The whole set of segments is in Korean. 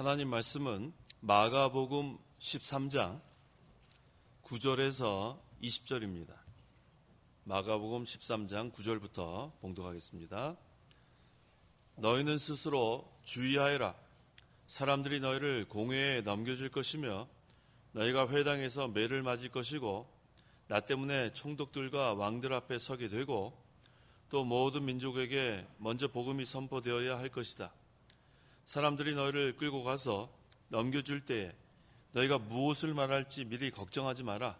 하나님 말씀은 마가복음 13장 9절에서 20절입니다. 마가복음 13장 9절부터 봉독하겠습니다. 너희는 스스로 주의하여라. 사람들이 너희를 공회에 넘겨줄 것이며 너희가 회당에서 매를 맞을 것이고 나 때문에 총독들과 왕들 앞에 서게 되고 또 모든 민족에게 먼저 복음이 선포되어야 할 것이다. 사람들이 너희를 끌고 가서 넘겨줄 때에 너희가 무엇을 말할지 미리 걱정하지 마라.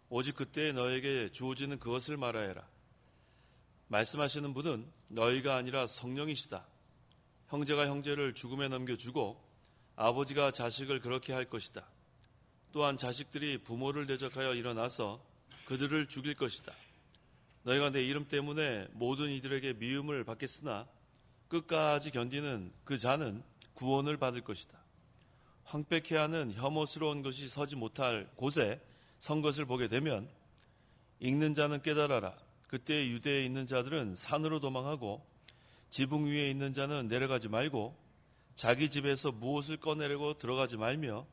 오직 그때에 너희에게 주어지는 그것을 말하여라. 말씀하시는 분은 너희가 아니라 성령이시다. 형제가 형제를 죽음에 넘겨주고 아버지가 자식을 그렇게 할 것이다. 또한 자식들이 부모를 대적하여 일어나서 그들을 죽일 것이다. 너희가 내 이름 때문에 모든 이들에게 미움을 받겠으나 끝까지 견디는 그 자는 구원을 받을 것이다. 황폐케 하는 혐오스러운 것이 서지 못할 곳에 선 것을 보게 되면 읽는 자는 깨달아라. 그때 유대에 있는 자들은 산으로 도망하고 지붕 위에 있는 자는 내려가지 말고 자기 집에서 무엇을 꺼내려고 들어가지 말며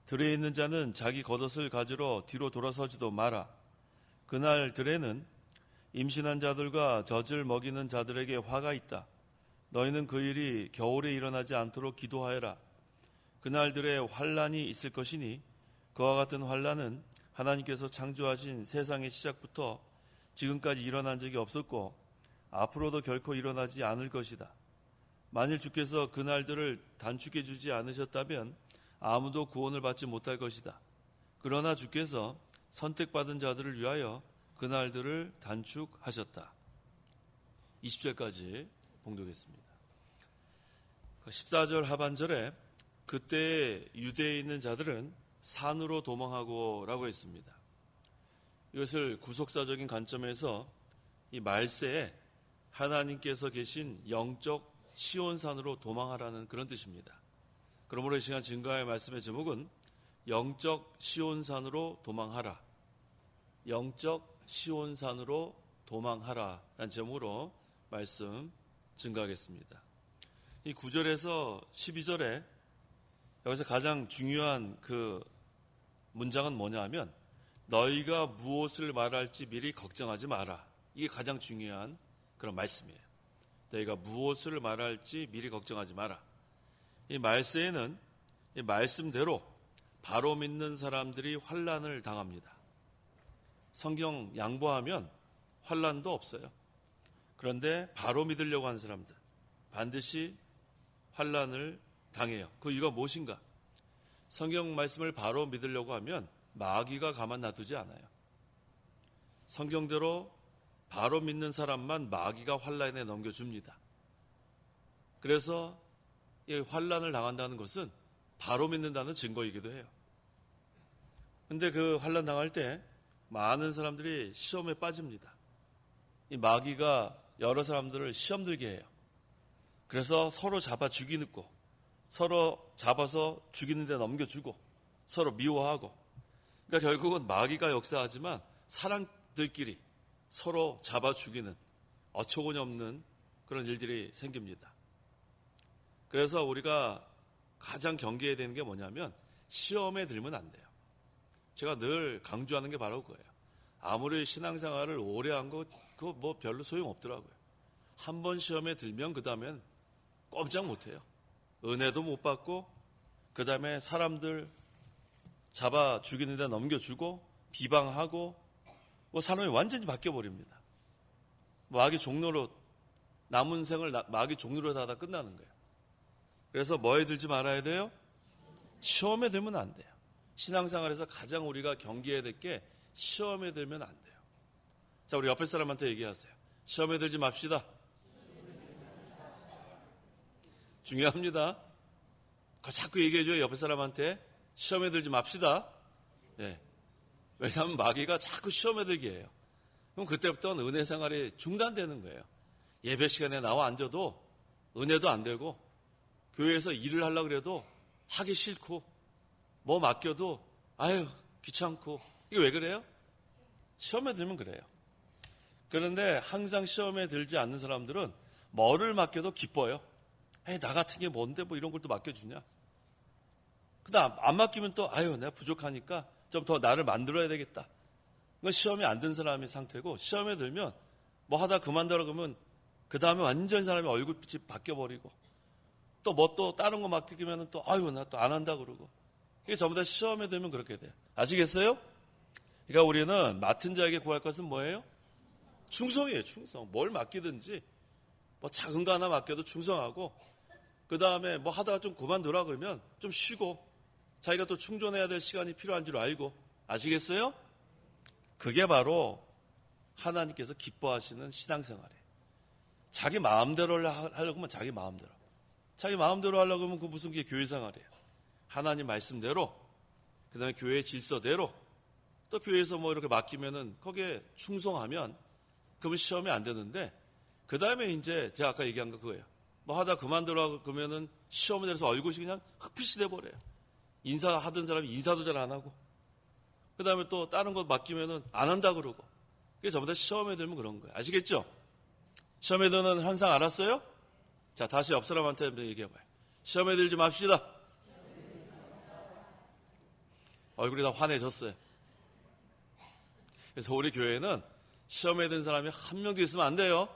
들에 있는 자는 자기 겉옷을 가지러 뒤로 돌아서지도 마라. 그날 들에는 임신한 자들과 젖을 먹이는 자들에게 화가 있다. 너희는 그 일이 겨울에 일어나지 않도록 기도하여라. 그날들에 환란이 있을 것이니 그와 같은 환란은 하나님께서 창조하신 세상의 시작부터 지금까지 일어난 적이 없었고 앞으로도 결코 일어나지 않을 것이다. 만일 주께서 그날들을 단축해 주지 않으셨다면 아무도 구원을 받지 못할 것이다. 그러나 주께서 선택받은 자들을 위하여 그날들을 단축하셨다. 20절까지 봉독했습니다. 14절 하반절에 그때 유대에 있는 자들은 산으로 도망하고 라고 했습니다. 이것을 구속사적인 관점에서 이 말세에 하나님께서 계신 영적 시온산으로 도망하라는 그런 뜻입니다. 그러므로 이 시간 증거의 말씀의 제목은 영적 시온산으로 도망하라. 영적 시온산으로 도망하라 라는 제목으로 말씀 증거하겠습니다. 이 9절에서 12절에 여기서 가장 중요한 그 문장은 뭐냐 하면 너희가 무엇을 말할지 미리 걱정하지 마라. 이게 가장 중요한 그런 말씀이에요. 너희가 무엇을 말할지 미리 걱정하지 마라. 이 말세에는 이 말씀대로 바로 믿는 사람들이 환난을 당합니다. 성경 양보하면 환난도 없어요. 그런데 바로 믿으려고 하는 사람들 반드시 환난을 당해요. 그 이유가 무엇인가? 성경 말씀을 바로 믿으려고 하면 마귀가 가만 놔두지 않아요. 성경대로 바로 믿는 사람만 마귀가 환난에 넘겨줍니다. 그래서 이 환난을 당한다는 것은 바로 믿는다는 증거이기도 해요. 그런데 그 환난 당할 때 많은 사람들이 시험에 빠집니다. 이 마귀가 여러 사람들을 시험 들게 해요. 그래서 서로 잡아 죽이고 서로 잡아서 죽이는 데 넘겨주고 서로 미워하고 그러니까 결국은 마귀가 역사하지만 사람들끼리 서로 잡아 죽이는 어처구니 없는 그런 일들이 생깁니다. 그래서 우리가 가장 경계해야 되는 게 뭐냐면 시험에 들면 안 돼요. 제가 늘 강조하는 게 바로 그거예요. 아무리 신앙생활을 오래 한 거 그거 뭐 별로 소용없더라고요. 한 번 시험에 들면 그 다음엔 꼼짝 못해요. 은혜도 못 받고 그 다음에 사람들 잡아 죽이는 데 넘겨주고 비방하고 뭐 사람이 완전히 바뀌어버립니다. 마귀 종로로 남은 생을 마귀 종로로 다 끝나는 거예요. 그래서 뭐에 들지 말아야 돼요? 시험에 들면 안 돼요. 신앙생활에서 가장 우리가 경계해야 될 게 시험에 들면 안 돼요. 자, 우리 옆에 사람한테 얘기하세요. 시험에 들지 맙시다. 중요합니다. 그거 자꾸 얘기해줘요. 옆에 사람한테 시험에 들지 맙시다. 예. 왜냐하면 마귀가 자꾸 시험에 들게 해요. 그럼 그때부터는 은혜 생활이 중단되는 거예요. 예배 시간에 나와 앉아도 은혜도 안 되고 교회에서 일을 하려고 그래도 하기 싫고 뭐 맡겨도 아유 귀찮고 이게 왜 그래요? 시험에 들면 그래요. 그런데 항상 시험에 들지 않는 사람들은 뭐를 맡겨도 기뻐요. 나 같은 게 뭔데 뭐 이런 걸 또 맡겨주냐. 그다음 안 맡기면 또 아유 내가 부족하니까 좀 더 나를 만들어야 되겠다. 그건 시험에 안 든 사람의 상태고, 시험에 들면 뭐 하다 그만둬라 그러면 그 다음에 완전 사람이 얼굴빛이 바뀌어버리고, 또 뭐 또 다른 거 맡기면 또 아유 나 또 안 한다 그러고, 이게 전부 다 시험에 들면 그렇게 돼요. 아시겠어요? 그러니까 우리는 맡은 자에게 구할 것은 뭐예요? 충성이에요. 충성. 뭘 맡기든지 뭐 작은 거 하나 맡겨도 충성하고, 그 다음에 뭐 하다가 좀 그만두라 그러면 좀 쉬고, 자기가 또 충전해야 될 시간이 필요한 줄 알고. 아시겠어요? 그게 바로 하나님께서 기뻐하시는 신앙생활이에요. 자기 마음대로 하려고 하면 자기 마음대로, 자기 마음대로 하려고 하면 그 무슨 게 교회생활이에요. 하나님 말씀대로, 그 다음에 교회 질서대로, 또 교회에서 뭐 이렇게 맡기면은 거기에 충성하면 그러면 시험이 안 되는데, 그 다음에 이제 제가 아까 얘기한 거 그거예요. 뭐 하다 그만두라 그러면은 시험에 대해서 얼굴이 그냥 흑빛이 돼버려요. 인사하던 사람이 인사도 잘 안 하고, 그 다음에 또 다른 거 맡기면은 안 한다 그러고. 그게 전부 다 시험에 들면 그런 거예요. 아시겠죠? 시험에 드는 현상 알았어요? 자, 다시 옆 사람한테 얘기해봐요. 시험에 들지 맙시다. 얼굴이 다 환해졌어요. 그래서 우리 교회는 시험에 든 사람이 한 명도 있으면 안 돼요.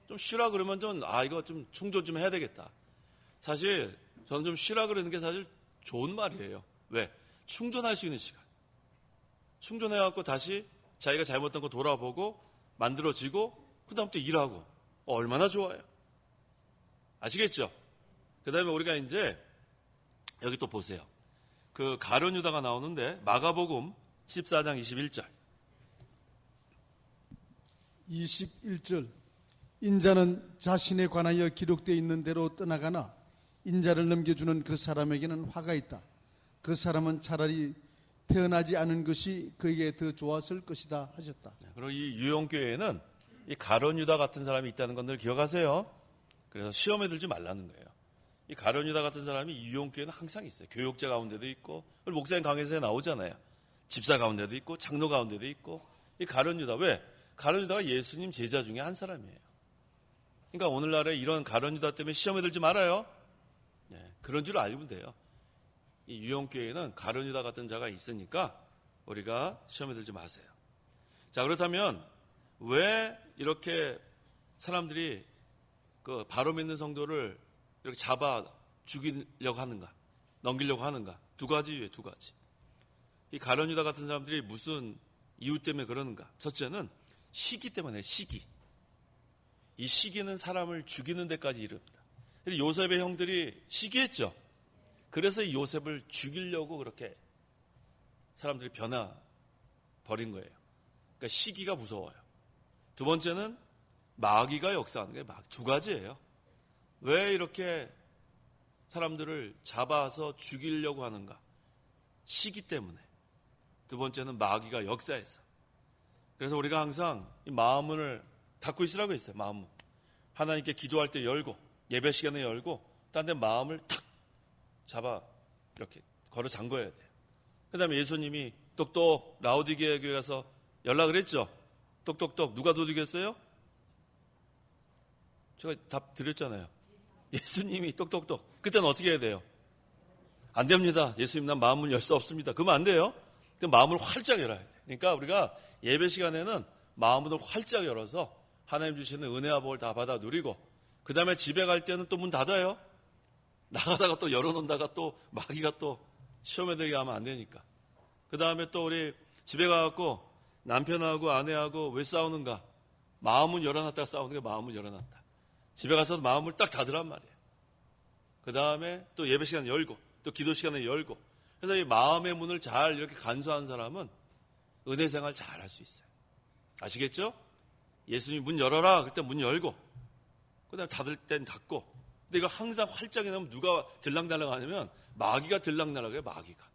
좀 쉬라 그러면 이거 좀 충전 좀 해야 되겠다. 사실 저는 좀 쉬라 그러는 게 사실 좋은 말이에요. 왜? 충전할 수 있는 시간. 충전해갖고 다시 자기가 잘못한 거 돌아보고 만들어지고, 그 다음 또 일하고. 얼마나 좋아요. 아시겠죠? 그 다음에 우리가 이제 여기 또 보세요. 그 가룟 유다가 나오는데, 마가복음 14장 21절. 21절. 인자는 자신에 관하여 기록되어 있는 대로 떠나가나 인자를 넘겨주는 그 사람에게는 화가 있다. 그 사람은 차라리 태어나지 않은 것이 그에게 더 좋았을 것이다 하셨다. 그리고 이 유용교회에는 이 가룟 유다 같은 사람이 있다는 건 늘 기억하세요. 그래서 시험에 들지 말라는 거예요. 이 가룟 유다 같은 사람이 이 유용교회는 항상 있어요. 교육자 가운데도 있고, 목사님 강의서에 나오잖아요. 집사 가운데도 있고, 장로 가운데도 있고. 이 가룟 유다, 왜? 가룟 유다가 예수님 제자 중에 한 사람이에요. 그러니까 오늘날에 이런 가룟 유다 때문에 시험에 들지 말아요. 그런 줄 알면 돼요. 이 유용교회에는 가룟 유다 같은 자가 있으니까 우리가 시험에 들지 마세요. 자, 그렇다면 왜 이렇게 사람들이 그 바로 믿는 성도를 이렇게 잡아 죽이려고 하는가, 넘기려고 하는가? 두 가지 이유예요. 두 가지. 이 가룟 유다 같은 사람들이 무슨 이유 때문에 그러는가? 첫째는 시기 때문에. 시기. 이 시기는 사람을 죽이는 데까지 이릅니다. 요셉의 형들이 시기했죠. 그래서 이 요셉을 죽이려고 그렇게 사람들이 변화버린 거예요. 그러니까 시기가 무서워요. 두 번째는 마귀가 역사하는 게 두 가지예요. 왜 이렇게 사람들을 잡아서 죽이려고 하는가? 시기 때문에. 두 번째는 마귀가 역사해서. 그래서 우리가 항상 이 마음문을 닫고 있으라고 했어요. 마음문. 하나님께 기도할 때 열고, 예배 시간에 열고, 딴 데 마음을 탁 잡아 이렇게 걸어 잠궈야 돼요. 그 다음에 예수님이 똑똑 라오디게아 교회 가서 연락을 했죠. 똑똑똑 누가 도둑이었어요? 제가 답 드렸잖아요. 예수님이 똑똑똑. 그때는 어떻게 해야 돼요? 안 됩니다. 예수님 난 마음을 열 수 없습니다. 그러면 안 돼요. 마음을 활짝 열어야 돼요. 그러니까 우리가 예배 시간에는 마음을 활짝 열어서 하나님 주시는 은혜와 복을 다 받아 누리고, 그 다음에 집에 갈 때는 또 문 닫아요. 나가다가 또 열어놓다가 또 마귀가 또 시험에 들게 하면 안 되니까. 그 다음에 또 우리 집에 가갖고 남편하고 아내하고 왜 싸우는가? 마음은 열어놨다가 싸우는 게 마음은 열어놨다. 집에 가서 마음을 딱 닫으란 말이에요. 그 다음에 또 예배 시간 열고, 또 기도 시간에 열고. 그래서 이 마음의 문을 잘 이렇게 간수한 사람은 은혜 생활 잘 할 수 있어요. 아시겠죠? 예수님이 문 열어라. 그때 문 열고, 그 다음에 닫을 땐 닫고. 근데 이거 항상 활짝 해놓으면 누가 들락날락 하냐면 마귀가 들락날락해요. 마귀가.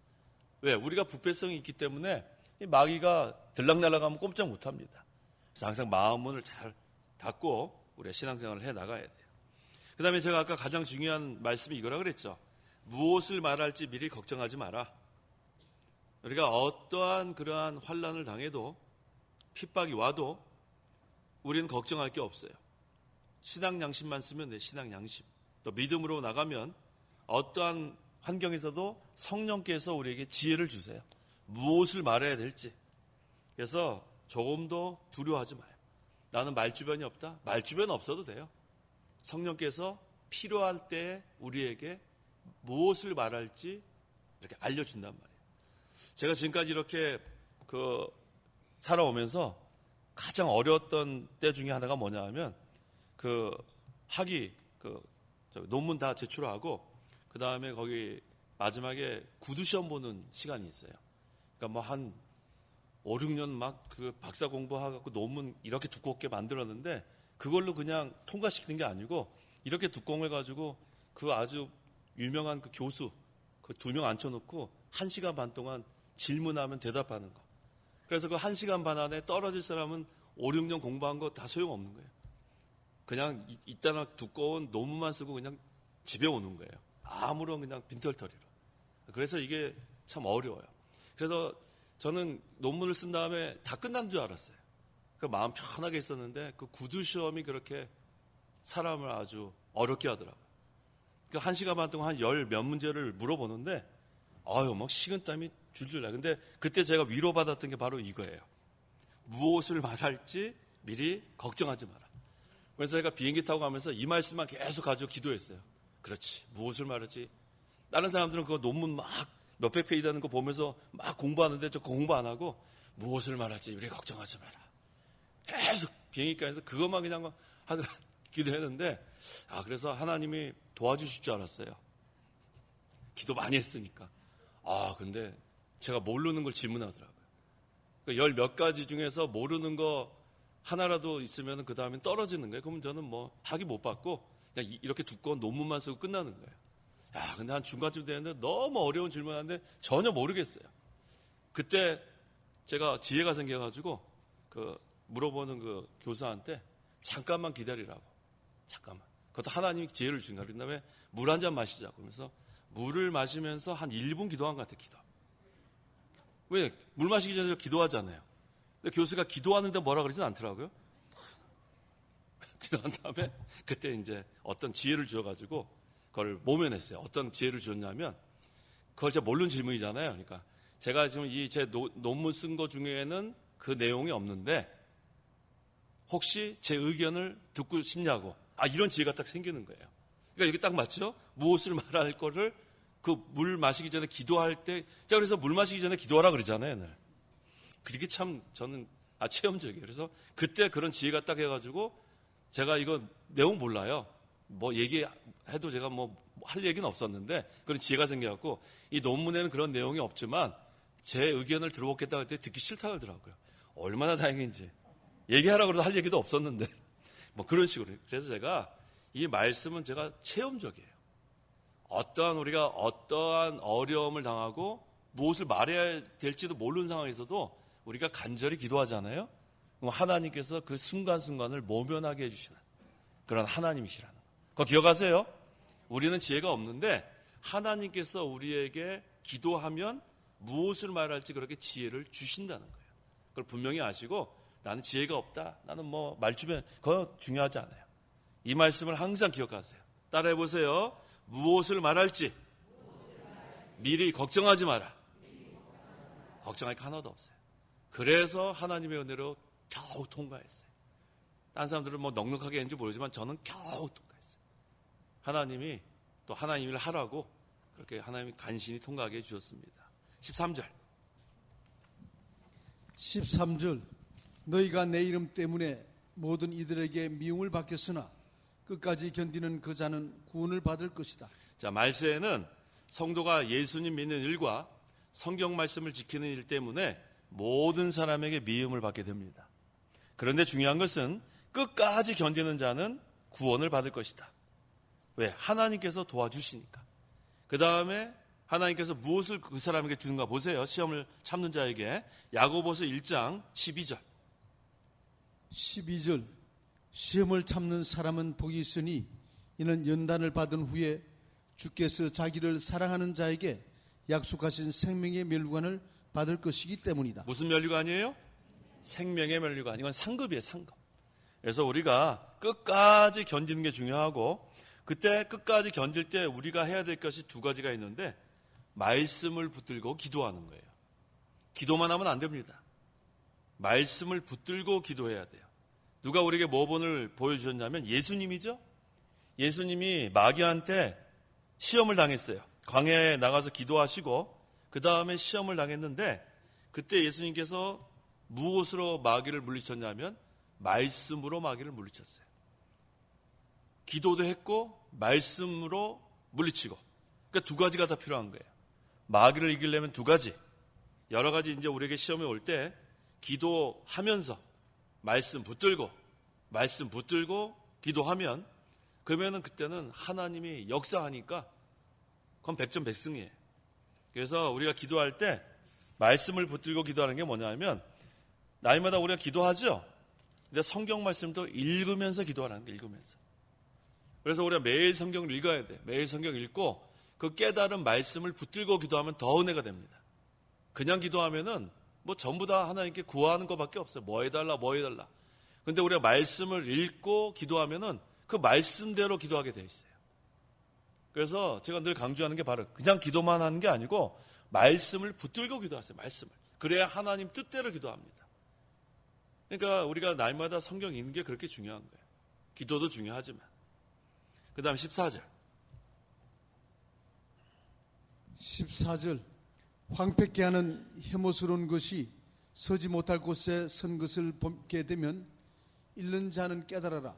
왜? 우리가 부패성이 있기 때문에 이 마귀가 들락날락하면 꼼짝 못합니다. 그래서 항상 마음 문을 잘 닫고 우리가 신앙생활을 해나가야 돼요. 그 다음에 제가 아까 가장 중요한 말씀이 이거라 그랬죠. 무엇을 말할지 미리 걱정하지 마라. 우리가 어떠한 그러한 환난을 당해도, 핍박이 와도 우리는 걱정할 게 없어요. 신앙 양심만 쓰면 돼. 신앙 양심. 또 믿음으로 나가면 어떠한 환경에서도 성령께서 우리에게 지혜를 주세요. 무엇을 말해야 될지. 그래서 조금도 두려워하지 마요. 나는 말주변이 없다? 말주변 없어도 돼요. 성령께서 필요할 때 우리에게 무엇을 말할지 이렇게 알려준단 말이에요. 제가 지금까지 이렇게 살아오면서 가장 어려웠던 때 중에 하나가 뭐냐 하면 논문 다 제출하고 그 다음에 거기 마지막에 구두시험 보는 시간이 있어요. 그러니까 뭐 한 5, 6년 막 박사 공부하고 논문 이렇게 두껍게 만들었는데 그걸로 그냥 통과시키는 게 아니고 이렇게 두꺼운 걸 가지고 그 아주 유명한 그 교수 2명 앉혀놓고 1시간 반 동안 질문하면 대답하는 거. 그래서 그 1시간 반 안에 떨어질 사람은 5, 6년 공부한 거 다 소용없는 거예요. 그냥 이따나 두꺼운 논문만 쓰고 그냥 집에 오는 거예요. 아무런 그냥 빈털터리로. 그래서 이게 참 어려워요. 그래서 저는 논문을 쓴 다음에 다 끝난 줄 알았어요. 마음 편하게 있었는데 그 구두시험이 그렇게 사람을 아주 어렵게 하더라고요. 1시간 반 동안 한 10몇 문제를 물어보는데 막 식은땀이 줄줄 나요. 근데 그때 제가 위로받았던 게 바로 이거예요. 무엇을 말할지 미리 걱정하지 마라. 그래서 제가 비행기 타고 가면서 이 말씀만 계속 가지고 기도했어요. 그렇지. 무엇을 말할지. 다른 사람들은 그거 논문 막 몇백 페이지 되는 거 보면서 막 공부하는데 저 공부 안 하고 무엇을 말할지 미리 걱정하지 마라. 계속 비행기가에서 그것만 그냥 하서 기도했는데 그래서 하나님이 도와주실 줄 알았어요. 기도 많이 했으니까. 근데 제가 모르는 걸 질문하더라고요. 10몇 가지 중에서 모르는 거 하나라도 있으면 그 다음엔 떨어지는 거예요. 그러면 저는 뭐 학위 못 받고 그냥 이렇게 두꺼운 논문만 쓰고 끝나는 거예요. 근데 한 중간쯤 되는데 너무 어려운 질문하는데 전혀 모르겠어요. 그때 제가 지혜가 생겨가지고 물어보는 그 교사한테 잠깐만 기다리라고. 잠깐만. 그것도 하나님이 지혜를 주신 거예요. 그 다음에 물 한 잔 마시자고. 그러면서 물을 마시면서 한 1분 기도한 것 같아요. 기도. 왜? 물 마시기 전에 기도하잖아요. 근데 교수가 기도하는데 뭐라 그러진 않더라고요. 기도한 다음에 그때 이제 어떤 지혜를 주어가지고 그걸 모면했어요. 어떤 지혜를 주었냐면 그걸 제가 모르는 질문이잖아요. 그러니까 제가 지금 제 논문 쓴 거 중에는 그 내용이 없는데 혹시 제 의견을 듣고 싶냐고. 이런 지혜가 딱 생기는 거예요. 그러니까 이게 딱 맞죠? 무엇을 말할 거를 물 마시기 전에 기도할 때, 제가 그래서 물 마시기 전에 기도하라 그러잖아요, 늘. 그게 참 저는 체험적이에요. 그래서 그때 그런 지혜가 딱 해가지고 제가 이거 내용 몰라요. 뭐 얘기해도 제가 뭐 할 얘기는 없었는데 그런 지혜가 생겨갖고 이 논문에는 그런 내용이 없지만 제 의견을 들어보겠다 할 때 듣기 싫다 그러더라고요. 얼마나 다행인지. 얘기하라고 그래도 할 얘기도 없었는데 뭐 그런 식으로. 그래서 제가 이 말씀은 제가 체험적이에요. 우리가 어떠한 어려움을 당하고 무엇을 말해야 될지도 모르는 상황에서도 우리가 간절히 기도하잖아요. 그럼 하나님께서 그 순간순간을 모면하게 해주시는 그런 하나님이시라는 거. 그거 기억하세요? 우리는 지혜가 없는데 하나님께서 우리에게 기도하면 무엇을 말할지 그렇게 지혜를 주신다는 거예요. 그걸 분명히 아시고 나는 지혜가 없다. 나는 뭐 말주변 그거 중요하지 않아요. 이 말씀을 항상 기억하세요. 따라해보세요. 무엇을 말할지 미리 걱정하지 마라. 걱정할 게 하나도 없어요. 그래서 하나님의 은혜로 겨우 통과했어요. 다른 사람들은 뭐 넉넉하게 했는지 모르지만 저는 겨우 통과했어요. 하나님이 또 하나님 일을 하라고 그렇게 하나님이 간신히 통과하게 해주셨습니다. 13절 너희가 내 이름 때문에 모든 이들에게 미움을 받겠으나 끝까지 견디는 그 자는 구원을 받을 것이다. 자, 말세에는 성도가 예수님 믿는 일과 성경 말씀을 지키는 일 때문에 모든 사람에게 미움을 받게 됩니다. 그런데 중요한 것은 끝까지 견디는 자는 구원을 받을 것이다. 왜? 하나님께서 도와주시니까. 그 다음에 하나님께서 무엇을 그 사람에게 주는가 보세요. 시험을 참는 자에게. 야고보서 1장 12절. 12절 시험을 참는 사람은 복이 있으니 이는 연단을 받은 후에 주께서 자기를 사랑하는 자에게 약속하신 생명의 면류관을 받을 것이기 때문이다. 무슨 면류관이에요? 생명의 면류관. 이건 상급이에요, 상급. 그래서 우리가 끝까지 견디는 게 중요하고 그때 끝까지 견딜 때 우리가 해야 될 것이 두 가지가 있는데 말씀을 붙들고 기도하는 거예요. 기도만 하면 안 됩니다. 말씀을 붙들고 기도해야 돼요. 누가 우리에게 모본을 보여주셨냐면 예수님이죠. 예수님이 마귀한테 시험을 당했어요. 광야에 나가서 기도하시고 그 다음에 시험을 당했는데 그때 예수님께서 무엇으로 마귀를 물리쳤냐면 말씀으로 마귀를 물리쳤어요. 기도도 했고 말씀으로 물리치고. 그러니까 두 가지가 다 필요한 거예요. 마귀를 이기려면 두 가지. 여러 가지 이제 우리에게 시험이 올 때 기도하면서 말씀 붙들고 기도하면 그러면은 그때는 하나님이 역사하니까 그건 백전백승이에요. 그래서 우리가 기도할 때 말씀을 붙들고 기도하는 게 뭐냐면 날마다 우리가 기도하죠. 근데 성경 말씀도 읽으면서 기도하라는 게 읽으면서. 그래서 우리가 매일 성경을 읽어야 돼. 매일 성경 읽고 그 깨달은 말씀을 붙들고 기도하면 더 은혜가 됩니다. 그냥 기도하면은 뭐 전부 다 하나님께 구하는 것밖에 없어요. 뭐 해달라. 근데 우리가 말씀을 읽고 기도하면은 그 말씀대로 기도하게 돼 있어요. 그래서 제가 늘 강조하는 게 바로 그냥 기도만 하는 게 아니고 말씀을 붙들고 기도하세요. 말씀을. 그래야 하나님 뜻대로 기도합니다. 그러니까 우리가 날마다 성경 읽는 게 그렇게 중요한 거예요. 기도도 중요하지만. 그 다음 14절. 14절. 황폐케 하는 혐오스러운 것이 서지 못할 곳에 선 것을 보게 되면 읽는 자는 깨달아라.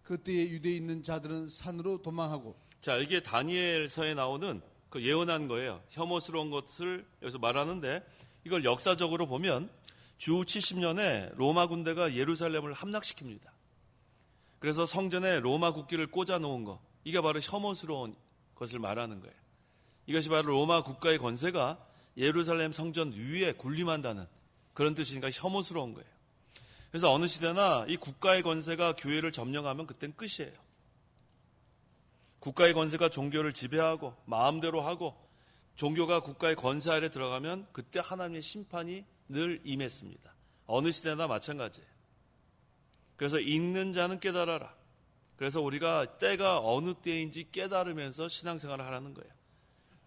그때에 유대에 있는 자들은 산으로 도망하고. 자, 이게 다니엘서에 나오는 그 예언한 거예요. 혐오스러운 것을 여기서 말하는데 이걸 역사적으로 보면 주 70년에 로마 군대가 예루살렘을 함락시킵니다. 그래서 성전에 로마 국기를 꽂아 놓은 거, 이게 바로 혐오스러운 것을 말하는 거예요. 이것이 바로 로마 국가의 권세가 예루살렘 성전 위에 군림한다는 그런 뜻이니까 혐오스러운 거예요. 그래서 어느 시대나 이 국가의 권세가 교회를 점령하면 그땐 끝이에요. 국가의 권세가 종교를 지배하고 마음대로 하고 종교가 국가의 권세 아래 들어가면 그때 하나님의 심판이 늘 임했습니다. 어느 시대나 마찬가지예요. 그래서 읽는 자는 깨달아라. 그래서 우리가 때가 어느 때인지 깨달으면서 신앙생활을 하라는 거예요.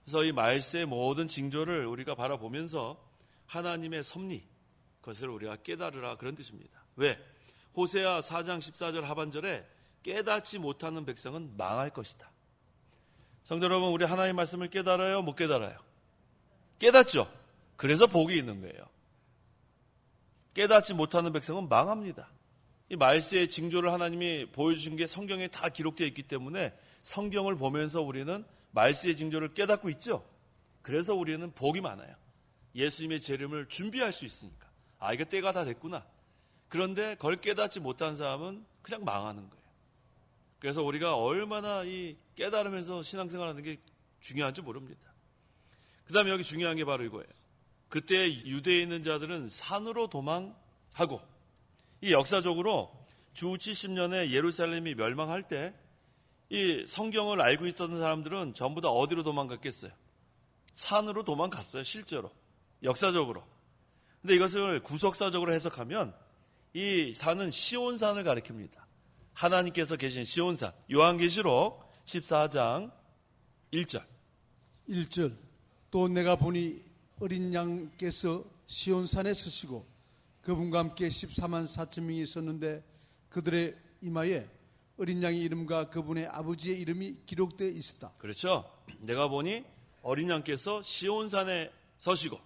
그래서 이 말세의 모든 징조를 우리가 바라보면서 하나님의 섭리, 그것을 우리가 깨달으라 그런 뜻입니다. 왜? 호세아 4장 14절 하반절에 깨닫지 못하는 백성은 망할 것이다. 성도 여러분, 우리 하나님의 말씀을 깨달아요? 못 깨달아요? 깨닫죠? 그래서 복이 있는 거예요. 깨닫지 못하는 백성은 망합니다. 이 말세의 징조를 하나님이 보여주신 게 성경에 다 기록되어 있기 때문에 성경을 보면서 우리는 말세의 징조를 깨닫고 있죠. 그래서 우리는 복이 많아요. 예수님의 재림을 준비할 수 있으니까. 아, 이게 때가 다 됐구나. 그런데 그걸 깨닫지 못한 사람은 그냥 망하는 거예요. 그래서 우리가 얼마나 이 깨달으면서 신앙생활하는 게 중요한지 모릅니다. 그 다음에 여기 중요한 게 바로 이거예요. 그때 유대에 있는 자들은 산으로 도망하고, 이 역사적으로 주 70년에 예루살렘이 멸망할 때 이 성경을 알고 있었던 사람들은 전부 다 어디로 도망갔겠어요? 산으로 도망갔어요. 실제로. 역사적으로. 근데 이것을 구속사적으로 해석하면 이 산은 시온산을 가리킵니다. 하나님께서 계신 시온산. 요한계시록 14장 1절. 1절. 또 내가 보니 어린 양께서 시온산에 서시고 그분과 함께 14만 4천 명이 있었는데 그들의 이마에 어린 양의 이름과 그분의 아버지의 이름이 기록되어 있었다. 그렇죠. 내가 보니 어린 양께서 시온산에 서시고.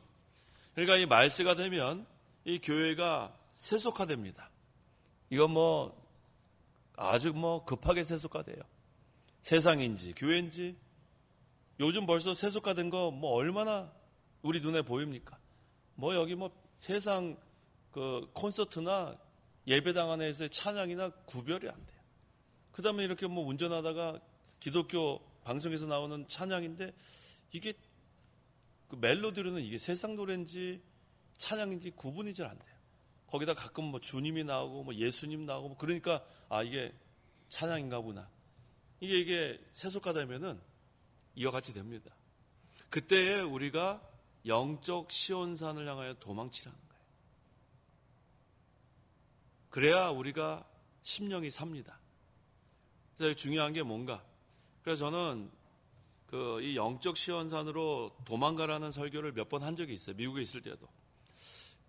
그러니까 이 말세가 되면 이 교회가 세속화됩니다. 이건 아주 급하게 세속화돼요. 세상인지 교회인지 요즘 벌써 세속화된 거 얼마나 우리 눈에 보입니까? 여기 세상 콘서트나 예배당 안에서의 찬양이나 구별이 안 돼요. 그 다음에 이렇게 운전하다가 기독교 방송에서 나오는 찬양인데 이게 그 멜로디로는 이게 세상 노래인지 찬양인지 구분이 잘 안 돼요. 거기다 가끔 주님이 나오고 예수님 나오고 그러니까 이게 찬양인가 보나. 이게 세속화되면은 이와 같이 됩니다. 그때에 우리가 영적 시온산을 향하여 도망치라는 거예요. 그래야 우리가 심령이 삽니다. 그래서 중요한 게 뭔가 그래서 저는 이 영적 시원산으로 도망가라는 설교를 몇 번 한 적이 있어요. 미국에 있을 때도.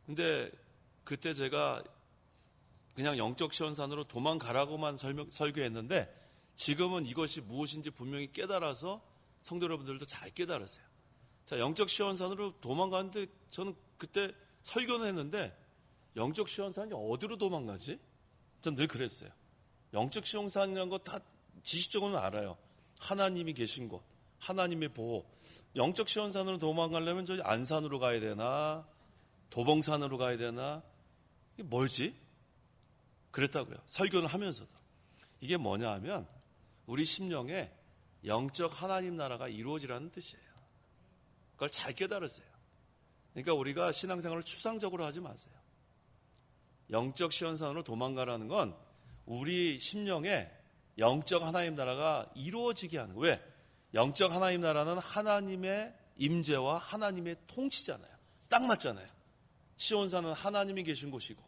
근데 그때 제가 그냥 영적 시원산으로 도망가라고만 설교했는데 지금은 이것이 무엇인지 분명히 깨달아서 성도 여러분들도 잘 깨달으세요. 자, 영적 시원산으로 도망가는데 저는 그때 설교는 했는데 영적 시원산이 어디로 도망가지? 전 늘 그랬어요. 영적 시원산이라는 거 다 지식적으로는 알아요. 하나님이 계신 곳, 하나님의 보호. 영적 시원산으로 도망가려면 저 안산으로 가야 되나? 도봉산으로 가야 되나? 이게 뭘지? 그랬다고요. 설교를 하면서도. 이게 뭐냐 하면 우리 심령에 영적 하나님 나라가 이루어지라는 뜻이에요. 그걸 잘 깨달으세요. 그러니까 우리가 신앙생활을 추상적으로 하지 마세요. 영적 시원산으로 도망가라는 건 우리 심령에 영적 하나님 나라가 이루어지게 하는 거예요. 왜? 영적 하나님 나라는 하나님의 임재와 하나님의 통치잖아요. 딱 맞잖아요. 시온산은 하나님이 계신 곳이고,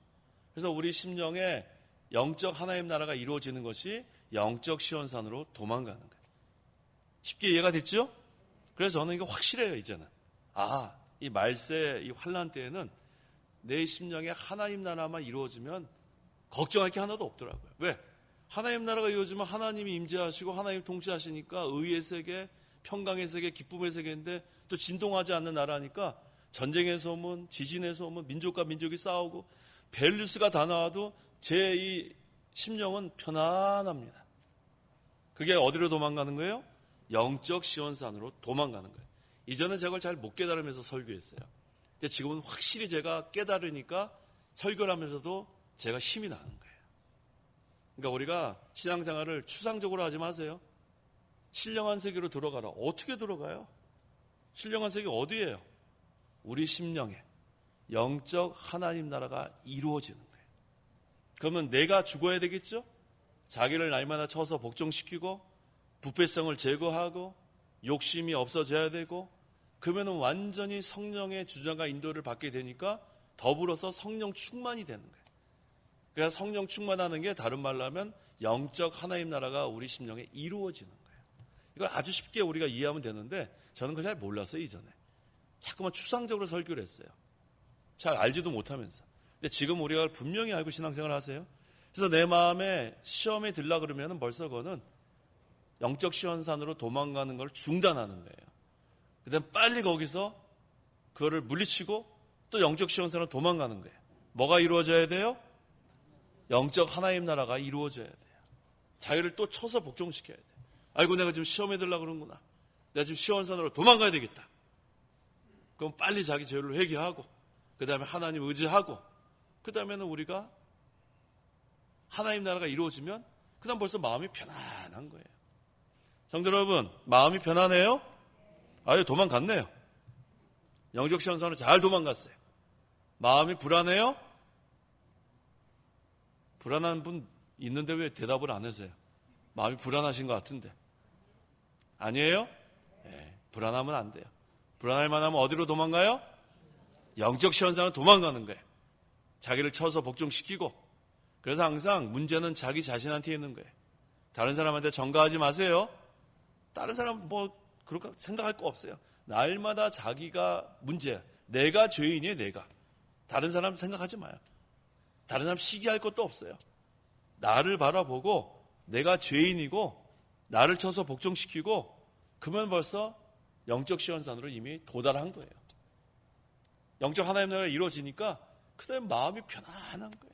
그래서 우리 심령에 영적 하나님 나라가 이루어지는 것이 영적 시온산으로 도망가는 거예요. 쉽게 이해가 됐죠? 그래서 저는 이거 확실해요. 이제는 이 말세 이 환난 때에는 내 심령에 하나님 나라만 이루어지면 걱정할 게 하나도 없더라고요. 왜? 하나님 나라가 이루어지면 하나님이 임재하시고 하나님 통치하시니까 의의 세계, 평강의 세계, 기쁨의 세계인데 또 진동하지 않는 나라니까 전쟁의 소문, 지진의 소문, 민족과 민족이 싸우고 벨류스가 다 나와도 제 이 심령은 편안합니다. 그게 어디로 도망가는 거예요? 영적 시온산으로 도망가는 거예요. 이전에 저걸 잘 못 깨달으면서 설교했어요. 근데 지금은 확실히 제가 깨달으니까 설교를 하면서도 제가 힘이 나는 거예요. 그러니까 우리가 신앙생활을 추상적으로 하지 마세요. 신령한 세계로 들어가라. 어떻게 들어가요? 신령한 세계 어디예요? 우리 심령에 영적 하나님 나라가 이루어지는 거예요. 그러면 내가 죽어야 되겠죠? 자기를 날마다 쳐서 복종시키고 부패성을 제거하고 욕심이 없어져야 되고, 그러면 완전히 성령의 주장과 인도를 받게 되니까 더불어서 성령 충만이 되는 거예요. 그래서 성령 충만하는 게 다른 말로 하면 영적 하나님 나라가 우리 심령에 이루어지는 거예요. 이걸 아주 쉽게 우리가 이해하면 되는데 저는 그걸 잘 몰랐어요. 이전에 자꾸만 추상적으로 설교를 했어요. 잘 알지도 못하면서. 근데 지금 우리가 분명히 알고 신앙생활을 하세요. 그래서 내 마음에 시험에 들라 그러면 벌써 그거는 영적 시원산으로 도망가는 걸 중단하는 거예요. 그다음 빨리 거기서 그거를 물리치고 또 영적 시원산으로 도망가는 거예요. 뭐가 이루어져야 돼요? 영적 하나님 나라가 이루어져야 돼요. 자기를 또 쳐서 복종시켜야 돼요. 아이고 내가 지금 시험에 들라 그러는구나. 내가 지금 시원산으로 도망가야 되겠다. 그럼 빨리 자기 죄를 회개하고 그 다음에 하나님 의지하고 그 다음에는 우리가 하나님 나라가 이루어지면 그 다음 벌써 마음이 편안한 거예요. 성도 여러분, 마음이 편안해요? 아유, 도망갔네요. 영적 시원산으로 잘 도망갔어요. 마음이 불안해요? 불안한 분 있는데 왜 대답을 안 하세요? 마음이 불안하신 것 같은데. 아니에요? 네, 불안하면 안 돼요. 불안할 만하면 어디로 도망가요? 영적 시원산으로 도망가는 거예요. 자기를 쳐서 복종시키고. 그래서 항상 문제는 자기 자신한테 있는 거예요. 다른 사람한테 전가하지 마세요. 다른 사람 그렇게 생각할 거 없어요. 날마다 자기가 문제야. 내가 죄인이에요, 내가. 다른 사람 생각하지 마요. 다른 사람 시기할 것도 없어요. 나를 바라보고 내가 죄인이고 나를 쳐서 복종시키고 그러면 벌써 영적 시원산으로 이미 도달한 거예요. 영적 하나님 나라가 이루어지니까 그다음에 마음이 편안한 거예요.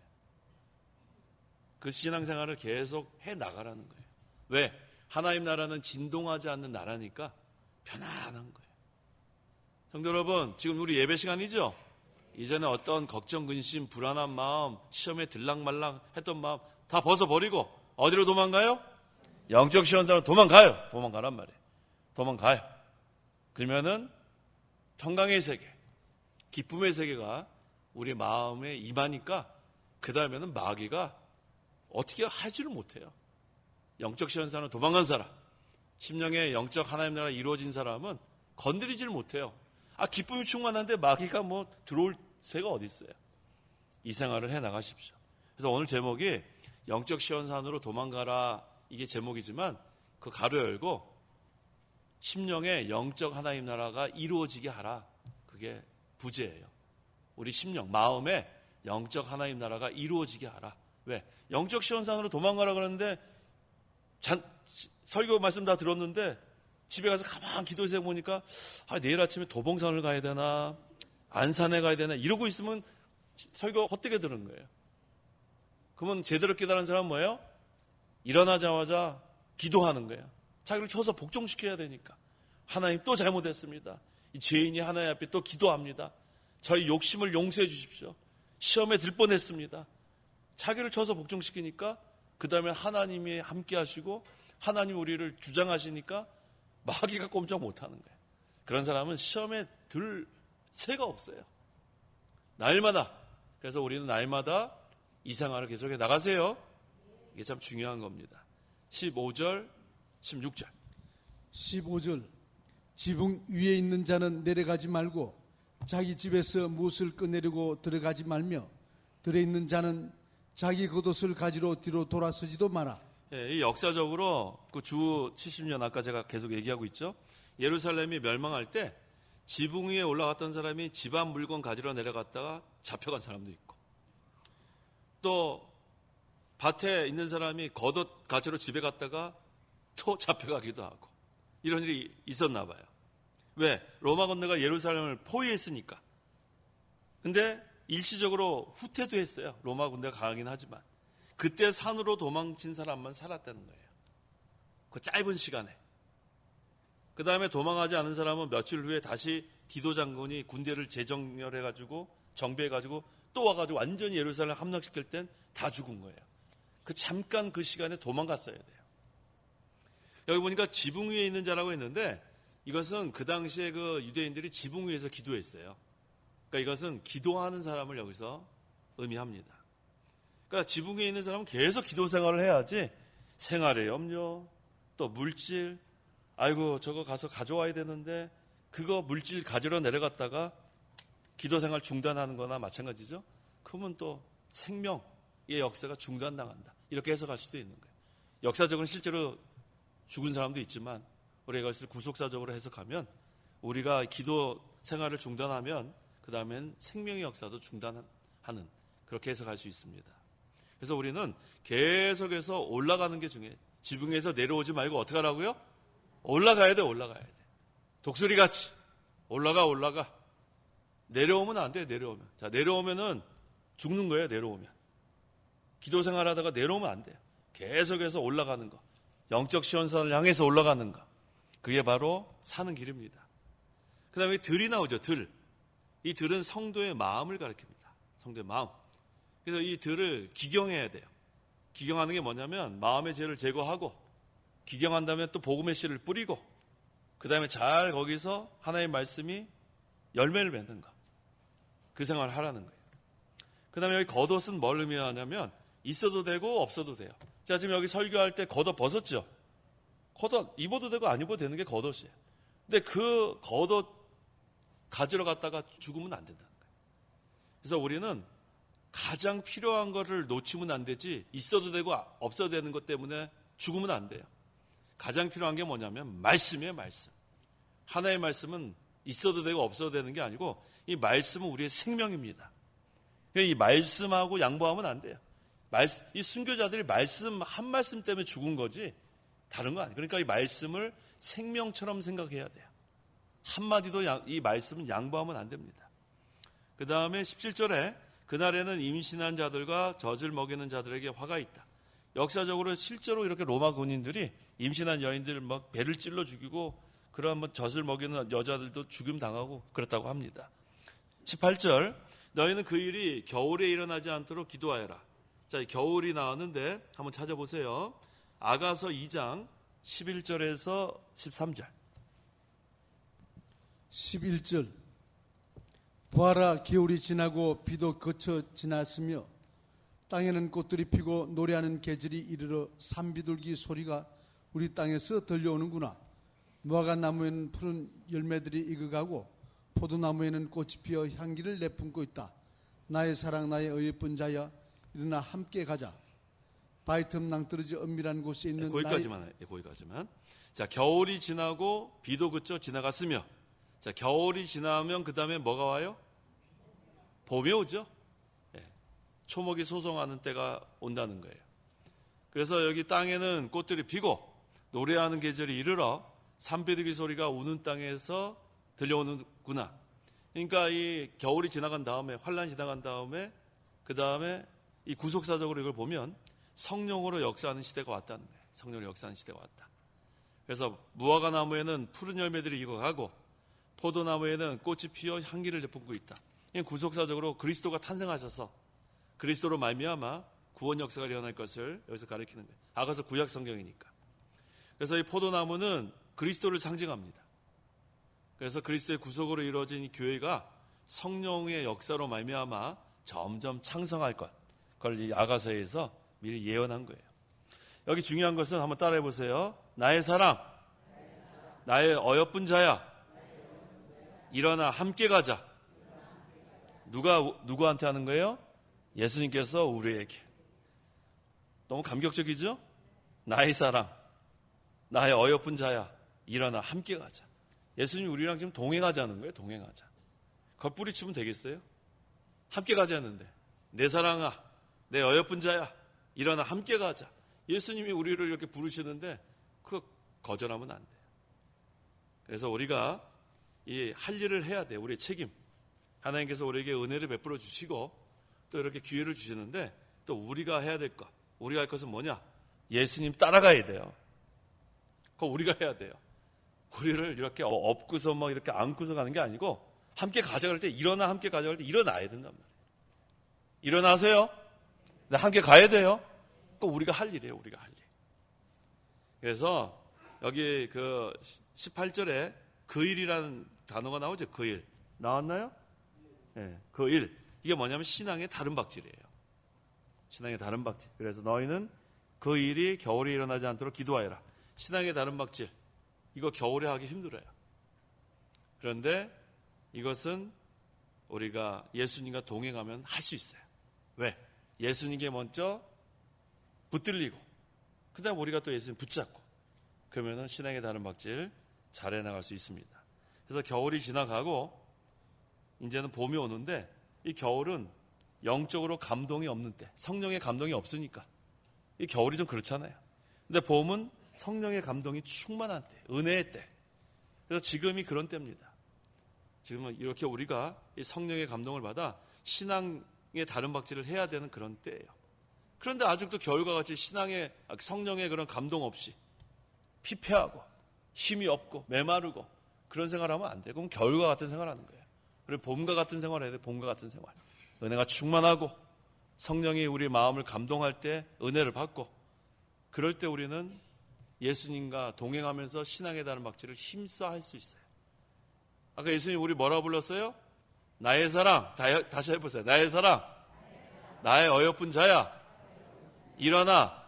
그 신앙생활을 계속 해나가라는 거예요. 왜? 하나님 나라는 진동하지 않는 나라니까 편안한 거예요. 성도 여러분, 지금 우리 예배 시간이죠? 이전에 어떤 걱정, 근심, 불안한 마음, 시험에 들락말락 했던 마음 다 벗어버리고 어디로 도망가요? 영적 시원산으로 도망가요. 도망가란 말이에요. 도망가요. 그러면은 평강의 세계, 기쁨의 세계가 우리 마음에 임하니까 그 다음에는 마귀가 어떻게 하지를 못해요. 영적 시원산으로 도망간 사람, 심령의 영적 하나님 나라 이루어진 사람은 건드리질 못해요. 기쁨이 충만한데 마귀가 들어올 새가 어디 있어요. 이 생활을 해나가십시오. 그래서 오늘 제목이 영적 시원산으로 도망가라, 이게 제목이지만 그 가로 열고 심령의 영적 하나님 나라가 이루어지게 하라. 그게 부제예요. 우리 심령, 마음에 영적 하나님 나라가 이루어지게 하라. 왜? 영적 시온산으로 도망가라 그러는데 설교 말씀 다 들었는데 집에 가서 가만 기도해서 보니까 내일 아침에 도봉산을 가야 되나 안산에 가야 되나 이러고 있으면 설교 헛되게 들은 거예요. 그러면 제대로 깨달은 사람은 뭐예요? 일어나자마자 기도하는 거예요. 자기를 쳐서 복종시켜야 되니까. 하나님 또 잘못했습니다. 이 죄인이 하나님 앞에 또 기도합니다. 저희 욕심을 용서해 주십시오. 시험에 들 뻔했습니다. 자기를 쳐서 복종시키니까 그 다음에 하나님이 함께 하시고 하나님 우리를 주장하시니까 마귀가 꼼짝 못하는 거예요. 그런 사람은 시험에 들 새가 없어요. 날마다. 그래서 우리는 날마다 이 생활을 계속해 나가세요. 이게 참 중요한 겁니다. 15절, 16절. 15절. 지붕 위에 있는 자는 내려가지 말고 자기 집에서 무엇을 꺼내려고 들어가지 말며 들에 있는 자는 자기 겉옷을 가지러 뒤로 돌아서지도 마라. 예, 이 역사적으로 그 주 70년 아까 제가 계속 얘기하고 있죠. 예루살렘이 멸망할 때 지붕 위에 올라갔던 사람이 집안 물건 가지러 내려갔다가 잡혀간 사람도 있고 또 밭에 있는 사람이 겉옷 가지러 집에 갔다가 또 잡혀가기도 하고 이런 일이 있었나 봐요. 왜? 로마 군대가 예루살렘을 포위했으니까. 근데 일시적으로 후퇴도 했어요. 로마 군대가 강하긴 하지만. 그때 산으로 도망친 사람만 살았다는 거예요. 그 짧은 시간에. 그 다음에 도망하지 않은 사람은 며칠 후에 다시 디도 장군이 군대를 재정렬해가지고 정비해가지고 또 와가지고 완전히 예루살렘 함락시킬 땐 다 죽은 거예요. 그 잠깐 그 시간에 도망갔어야 돼요. 여기 보니까 지붕 위에 있는 자라고 했는데 이것은 그 당시에 그 유대인들이 지붕 위에서 기도했어요. 그러니까 이것은 기도하는 사람을 여기서 의미합니다. 그러니까 지붕 위에 있는 사람은 계속 기도 생활을 해야지 생활의 염려, 또 물질, 아이고 저거 가서 가져와야 되는데 그거 물질 가지러 내려갔다가 기도 생활 중단하는 거나 마찬가지죠. 그러면 또 생명의 역사가 중단당한다. 이렇게 해석할 수도 있는 거예요. 역사적으로는 실제로 죽은 사람도 있지만 우리가 이것을 구속사적으로 해석하면 우리가 기도 생활을 중단하면 그 다음엔 생명의 역사도 중단하는 그렇게 해석할 수 있습니다. 그래서 우리는 계속해서 올라가는 게 중요해요. 지붕에서 내려오지 말고 어떻게 하라고요? 올라가야 돼. 독수리같이 올라가. 내려오면 안 돼요. 내려오면. 자, 내려오면은 죽는 거예요. 내려오면. 기도 생활하다가 내려오면 안 돼요. 계속해서 올라가는 거. 영적 시온산을 향해서 올라가는 거. 그게 바로 사는 길입니다. 그 다음에 들이 나오죠. 들. 이 들은 성도의 마음을 가리킵니다. 성도의 마음. 그래서 이 들을 기경해야 돼요. 기경하는 게 뭐냐면 마음의 죄를 제거하고 기경한 다음에 또 복음의 씨를 뿌리고 그 다음에 잘 거기서 하나님의 말씀이 열매를 맺는 거. 그 생활을 하라는 거예요. 그 다음에 여기 겉옷은 뭘 의미하냐면 있어도 되고 없어도 돼요. 자, 지금 여기 설교할 때 겉옷 벗었죠? 겉옷 입어도 되고 안 입어도 되는 게 겉옷이에요. 근데 그 겉옷 가지러 갔다가 죽으면 안 된다는 거예요. 그래서 우리는 가장 필요한 거를 놓치면 안 되지 있어도 되고 없어도 되는 것 때문에 죽으면 안 돼요. 가장 필요한 게 뭐냐면 말씀이에요. 말씀. 하나의 말씀은 있어도 되고 없어도 되는 게 아니고 이 말씀은 우리의 생명입니다. 이 말씀하고 양보하면 안 돼요. 이 순교자들이 말씀 한 말씀 때문에 죽은 거지 다른 거 아니에요. 그러니까 이 말씀을 생명처럼 생각해야 돼요. 한마디도 이 말씀은 양보하면 안 됩니다. 그 다음에 17절에 그날에는 임신한 자들과 젖을 먹이는 자들에게 화가 있다. 역사적으로 실제로 이렇게 로마 군인들이 임신한 여인들을 막 배를 찔러 죽이고 그런 젖을 먹이는 여자들도 죽임 당하고 그렇다고 합니다. 18절 너희는 그 일이 겨울에 일어나지 않도록 기도하여라. 자, 겨울이 나왔는데 한번 찾아보세요. 아가서 2장 11절에서 13절. 11절. 보아라, 겨울이 지나고 비도 거쳐 지났으며 땅에는 꽃들이 피고 노래하는 계절이 이르러 산비둘기 소리가 우리 땅에서 들려오는구나. 무화과 나무에는 푸른 열매들이 익어가고 포도나무에는 꽃이 피어 향기를 내뿜고 있다. 나의 사랑, 나의 의예쁜 자야, 일어나 함께 가자. 바위 틈 낭떠러지 은밀한 곳에 있는 거기까지만. 자, 겨울이 지나고 비도 그쳐 지나갔으며, 자, 겨울이 지나면 그 다음에 뭐가 와요? 봄이 오죠. 초목이 소송하는 때가 온다는 거예요. 그래서 여기 땅에는 꽃들이 피고 노래하는 계절이 이르러 산비둘기 소리가 우는 땅에서 들려오는구나. 그러니까 이 겨울이 지나간 다음에, 환란이 지나간 다음에, 그 다음에 이 구속사적으로 이걸 보면 성령으로 역사하는 시대가 왔다는 거예요. 성령으로 역사하는 시대가 왔다. 그래서 무화과 나무에는 푸른 열매들이 익어가고 포도나무에는 꽃이 피어 향기를 내뿜고 있다. 이 구속사적으로 그리스도가 탄생하셔서 그리스도로 말미암아 구원 역사가 일어날 것을 여기서 가리키는 거예요. 아가서 구약 성경이니까. 그래서 이 포도나무는 그리스도를 상징합니다. 그래서 그리스도의 구속으로 이루어진 이 교회가 성령의 역사로 말미암아 점점 창성할 것, 그걸 이 아가서에서 미리 예언한 거예요. 여기 중요한 것은 한번 따라해 보세요. 나의 사랑, 나의 어여쁜 자야, 일어나 함께 가자. 누구한테 하는 거예요? 예수님께서 우리에게. 너무 감격적이죠? 나의 사랑, 나의 어여쁜 자야, 일어나 함께 가자. 예수님이 우리랑 지금 동행하자는 거예요. 동행하자. 그걸 뿌리치면 되겠어요? 함께 가자는데, 내 사랑아, 내 어여쁜 자야, 일어나 함께 가자. 예수님이 우리를 이렇게 부르시는데 그거 거절하면 안 돼요. 그래서 우리가 이 할 일을 해야 돼요. 우리의 책임. 하나님께서 우리에게 은혜를 베풀어 주시고 또 이렇게 기회를 주시는데 또 우리가 해야 될 것, 우리가 할 것은 뭐냐? 예수님 따라가야 돼요. 그거 우리가 해야 돼요. 우리를 이렇게 업고서 막 이렇게 안고서 가는 게 아니고 함께 가져갈 때, 일어나 함께 가져갈 때 일어나야 된단 말이에요. 일어나세요. 함께 가야 돼요. 그거 우리가 할 일이에요. 우리가 할 일. 그래서 여기 그 18절에 그 일이라는 단어가 나오죠. 그 일. 나왔나요? 네, 그 일. 이게 뭐냐면 신앙의 다른 박질이에요. 신앙의 다른 박질. 그래서 너희는 그 일이 겨울에 일어나지 않도록 기도하여라. 신앙의 다른 박질. 이거 겨울에 하기 힘들어요. 그런데 이것은 우리가 예수님과 동행하면 할 수 있어요. 왜? 예수님께 먼저 붙들리고 그 다음 우리가 또 예수님 붙잡고 그러면 신앙의 다른 박질 잘 해나갈 수 있습니다. 그래서 겨울이 지나가고 이제는 봄이 오는데 이 겨울은 영적으로 감동이 없는 때, 성령의 감동이 없으니까 이 겨울이 좀 그렇잖아요. 근데 봄은 성령의 감동이 충만한 때, 은혜의 때. 그래서 지금이 그런 때입니다. 지금은 이렇게 우리가 이 성령의 감동을 받아 신앙의 다른 박질을 해야 되는 그런 때예요. 그런데 아직도 겨울과 같이 신앙의 성령의 그런 감동 없이 피폐하고 힘이 없고 메마르고 그런 생활하면 안 돼요. 그럼 겨울과 같은 생활하는 거예요. 그리고 봄과 같은 생활을 해야 돼요. 봄과 같은 생활. 은혜가 충만하고 성령이 우리 마음을 감동할 때 은혜를 받고 그럴 때 우리는 예수님과 동행하면서 신앙의 다른 박질을 힘써 할 수 있어요. 아까 예수님 우리 뭐라고 불렀어요? 나의 사랑. 다시 해보세요. 나의 사랑. 나의 어여쁜 자야. 일어나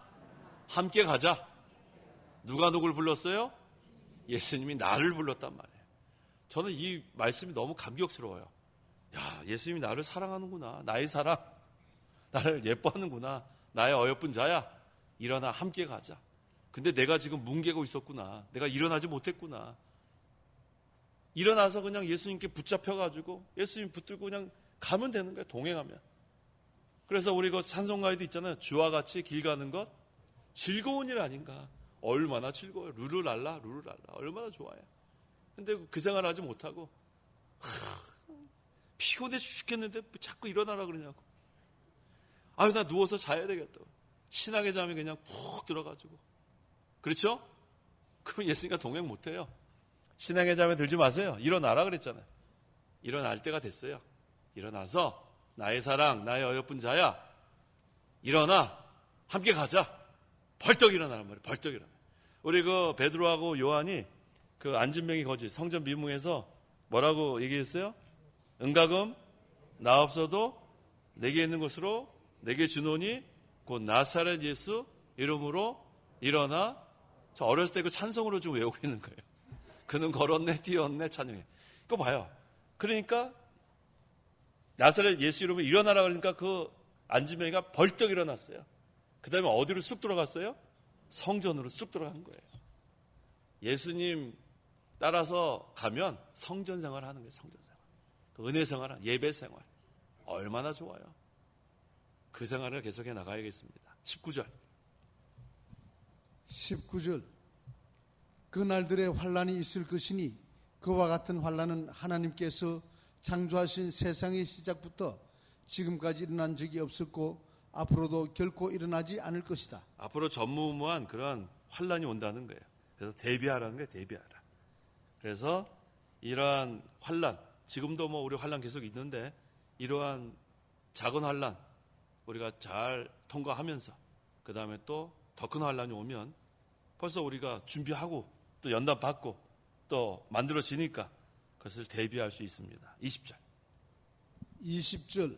함께 가자. 누가 누굴 불렀어요? 예수님이 나를 불렀단 말이에요. 저는 이 말씀이 너무 감격스러워요. 야, 예수님이 나를 사랑하는구나. 나의 사랑. 나를 예뻐하는구나. 나의 어여쁜 자야. 일어나 함께 가자. 근데 내가 지금 뭉개고 있었구나. 내가 일어나지 못했구나. 일어나서 그냥 예수님께 붙잡혀가지고 예수님 붙들고 그냥 가면 되는 거예요. 동행하면. 그래서 우리 그 찬송가에도 있잖아요. 주와 같이 길 가는 것 즐거운 일 아닌가. 얼마나 즐거워요. 루루랄라 루루랄라 얼마나 좋아요. 근데 그 생활을 하지 못하고 피곤해 죽겠는데 자꾸 일어나라 그러냐고. 아유 나 누워서 자야 되겠다. 신앙의 잠이 그냥 푹 들어가지고. 그렇죠? 그럼 예수님과 동행 못해요. 신앙의 잠에 들지 마세요. 일어나라 그랬잖아요. 일어날 때가 됐어요. 일어나서 나의 사랑, 나의 어여쁜 자야. 일어나. 함께 가자. 벌떡 일어나란 말이에요. 벌떡 일어나. 우리 그 베드로하고 요한이 그 안진뱅이 거지 성전 미문에서 뭐라고 얘기했어요? 은가금 나 없어도 내게 있는 것으로 내게 주노니 곧 나사렛 예수 이름으로 일어나. 저 어렸을 때 그 찬송으로 좀 외우고 있는 거예요. 그는 걸었네 뛰었네 찬양해. 그거 봐요. 그러니까 나사렛 예수 이름으로 일어나라 그러니까 그 안진뱅이가 벌떡 일어났어요. 그 다음에 어디로 쑥 들어갔어요? 성전으로 쑥 들어간 거예요. 예수님 따라서 가면 성전 생활 하는 거예요. 성전 생활. 그 은혜 생활, 예배 생활. 얼마나 좋아요. 그 생활을 계속해 나가야겠습니다. 19절. 19절. 그날들의 환란이 있을 것이니 그와 같은 환란은 하나님께서 창조하신 세상의 시작부터 지금까지 일어난 적이 없었고 앞으로도 결코 일어나지 않을 것이다. 앞으로 전무후무한 그런 환란이 온다는 거예요. 그래서 대비하라는 거예요. 대비하라. 그래서 이러한 환란, 지금도 뭐 우리 환란 계속 있는데 이러한 작은 환란 우리가 잘 통과하면서 그 다음에 또 더 큰 환란이 오면 벌써 우리가 준비하고 또 연단 받고 또 만들어지니까 그것을 대비할 수 있습니다. 20절. 20절.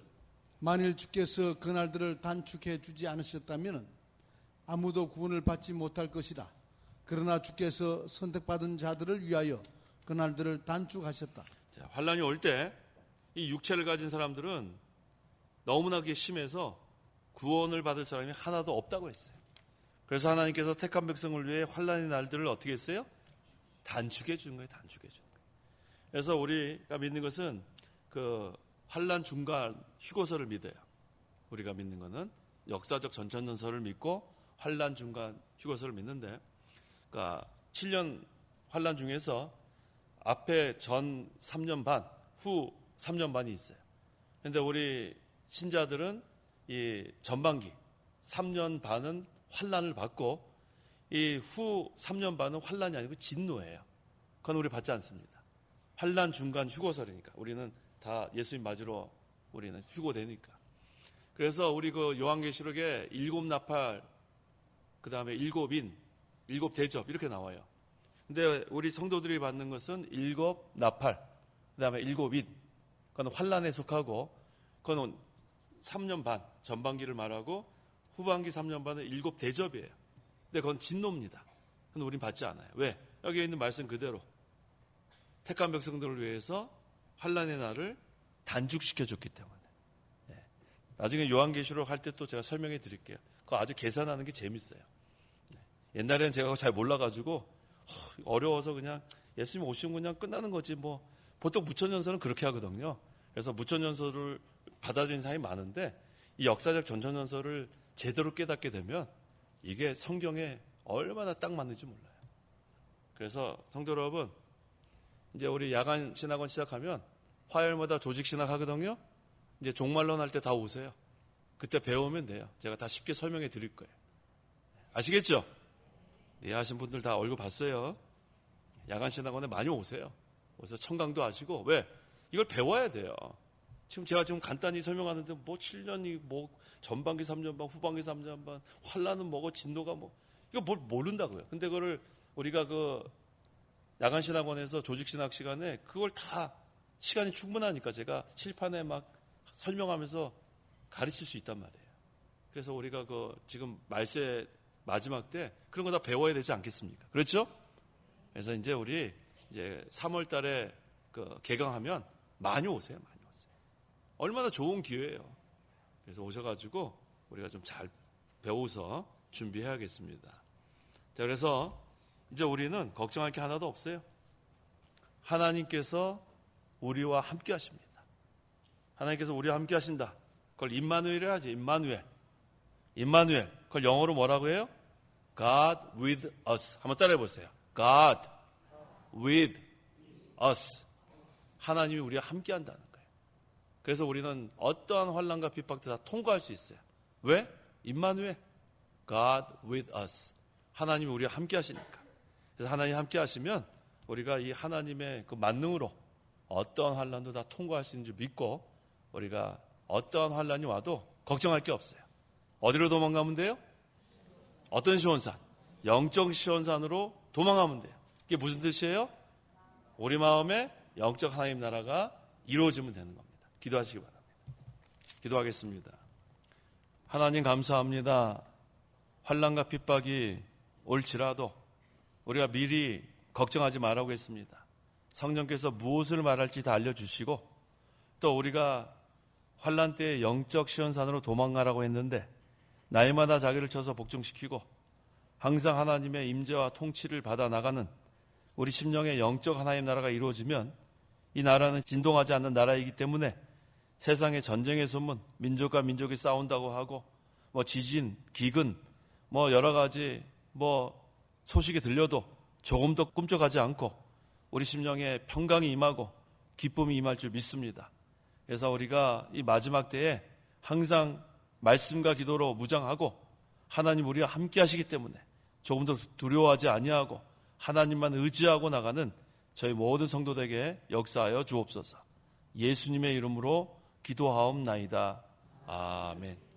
만일 주께서 그날들을 단축해 주지 않으셨다면 아무도 구원을 받지 못할 것이다. 그러나 주께서 선택받은 자들을 위하여 그날들을 단축하셨다. 자, 환란이 올 때 이 육체를 가진 사람들은 너무나게 심해서 구원을 받을 사람이 하나도 없다고 했어요. 그래서 하나님께서 택한 백성을 위해 환란의 날들을 어떻게 했어요? 단축해 주는 거예요. 단축해 주는 거예요. 그래서 우리가 믿는 것은 그 환란 중간 휴거설을 믿어요. 우리가 믿는 것은 역사적 전천전설을 믿고 환란 중간 휴거설을 믿는데, 그러니까 7년 환란 중에서 앞에 전 3년 반, 후 3년 반이 있어요. 그런데 우리 신자들은 이 전반기 3년 반은 환란을 받고 이 후 3년 반은 환란이 아니고 진노예요. 그건 우리 받지 않습니다. 환란 중간 휴거설이니까 우리는 다 예수님 맞으러 우리는 휴거되니까. 그래서 우리 그 요한계시록에 7나팔, 그 다음에 7인, 7대접 이렇게 나와요. 근데 우리 성도들이 받는 것은 7나팔, 그 다음에 7인. 그건 환란에 속하고, 그건 3년 반, 전반기를 말하고 후반기 3년 반은 7대접이에요. 근데 그건 진노입니다. 근데 우린 받지 않아요. 왜? 여기에 있는 말씀 그대로 택한 백성들을 위해서 환란의 날을 단축시켜줬기 때문에. 네. 나중에 요한계시록 할 때 또 제가 설명해 드릴게요. 그거 아주 계산하는 게 재밌어요. 네. 옛날에는 제가 잘 몰라가지고 어려워서 그냥 예수님 오시면 그냥 끝나는 거지 뭐. 보통 무천연설은 그렇게 하거든요. 그래서 무천연설을 받아들인 사람이 많은데 이 역사적 전천연설을 제대로 깨닫게 되면 이게 성경에 얼마나 딱 맞는지 몰라요. 그래서 성도 여러분, 이제 우리 야간 신학원 시작하면 화요일마다 조직 신학 하거든요. 이제 종말론 할 때 다 오세요. 그때 배우면 돼요. 제가 다 쉽게 설명해 드릴 거예요. 아시겠죠? 이해하신 분들 다 얼굴 봤어요. 야간 신학원에 많이 오세요. 그래서 청강도 하시고. 왜? 이걸 배워야 돼요. 지금 제가 지금 간단히 설명하는데 뭐 7년이 뭐 전반기 3년 반, 후반기 3년 반, 환란은 뭐고 진노가 뭐 이거 뭘 모른다고요. 근데 그거를 우리가 그 야간 신학원에서 조직 신학 시간에 그걸 다 시간이 충분하니까 제가 실판에 막 설명하면서 가르칠 수 있단 말이에요. 그래서 우리가 그 지금 말세 마지막 때 그런 거 다 배워야 되지 않겠습니까? 그렇죠? 그래서 이제 우리 이제 3월 달에 그 개강하면 많이 오세요. 많이 오세요. 얼마나 좋은 기회예요. 그래서 오셔가지고 우리가 좀 잘 배워서 준비해야겠습니다. 자, 그래서 이제 우리는 걱정할 게 하나도 없어요. 하나님께서 우리와 함께 하십니다. 하나님께서 우리와 함께 하신다. 그걸 임마누엘 하지. 임마누엘. 임마누엘. 그걸 영어로 뭐라고 해요? God with us. 한번 따라해 보세요. God with us. 하나님이 우리와 함께 한다는 거예요. 그래서 우리는 어떠한 환난과 핍박도 다 통과할 수 있어요. 왜? 임마누엘. God with us. 하나님이 우리와 함께 하시니까. 그래서 하나님이 함께 하시면 우리가 이 하나님의 그 만능으로 어떠한 환난도 다 통과할 수 있는 줄 믿고 우리가 어떠한 환난이 와도 걱정할 게 없어요. 어디로 도망가면 돼요? 어떤 시온산? 영적 시온산으로 도망가면 돼요. 이게 무슨 뜻이에요? 우리 마음에 영적 하나님 나라가 이루어지면 되는 겁니다. 기도하시기 바랍니다. 기도하겠습니다. 하나님 감사합니다. 환난과 핍박이 올지라도 우리가 미리 걱정하지 말라고 했습니다. 성령께서 무엇을 말할지 다 알려주시고 또 우리가 환난 때의 영적 시온산으로 도망가라고 했는데 날마다 자기를 쳐서 복종시키고 항상 하나님의 임재와 통치를 받아 나가는 우리 심령의 영적 하나님 나라가 이루어지면 이 나라는 진동하지 않는 나라이기 때문에 세상의 전쟁의 소문, 민족과 민족이 싸운다고 하고 지진, 기근, 여러 가지 소식이 들려도 조금 더 꿈쩍하지 않고 우리 심령에 평강이 임하고 기쁨이 임할 줄 믿습니다. 그래서 우리가 이 마지막 때에 항상 말씀과 기도로 무장하고 하나님 우리와 함께 하시기 때문에 조금 더 두려워하지 아니하고 하나님만 의지하고 나가는 저희 모든 성도들에게 역사하여 주옵소서. 예수님의 이름으로 기도하옵나이다. 아멘.